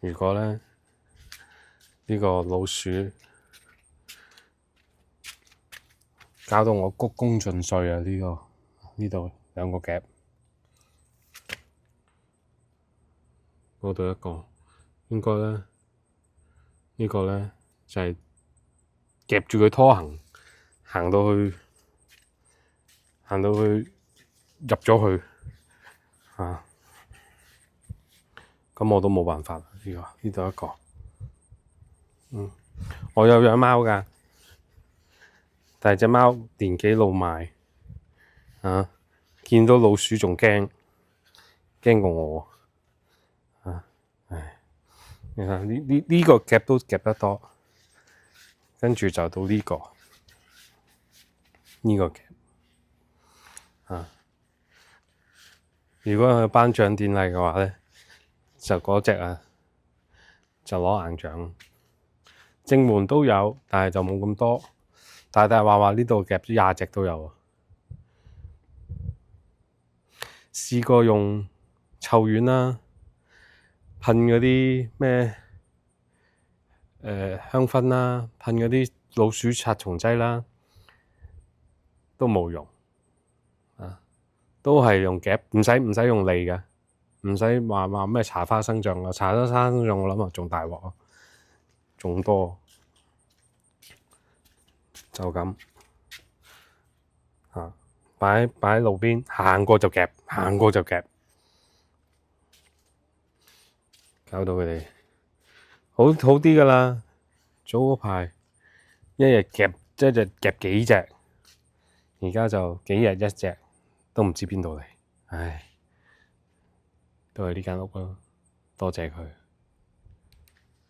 如果咧呢個老鼠搞到我鞠躬盡瘁啊！呢度兩個夾，嗰度一個，應該咧呢個咧就係夾住佢拖行到去入咗去啊！咁我都冇辦法啦。呢度一個，我有養貓㗎，但係隻貓年紀老邁啊，見到老鼠仲驚過我啊！唉，你睇呢個夾都夾得多，跟住就到呢個夾啊！如果係頒獎典禮嘅話咧，就嗰隻啊，就攞硬獎。正門都有，但係就冇咁多。大話呢度夾咗20隻都有啊！試過用臭丸啦，噴嗰啲咩香薰啦，噴嗰啲老鼠殺蟲劑啦，都冇用啊！都係用夾，唔使用脷嘅，唔使話咩茶花生醬啊，茶花生醬我諗啊仲大鑊啊，仲多，就咁啊！擺喺路邊，行過就夾，搞到佢哋好啲㗎啦。早嗰排一日夾幾隻，而家就幾日一隻，都唔知邊度嚟。唉，都係呢間屋啦，多謝佢。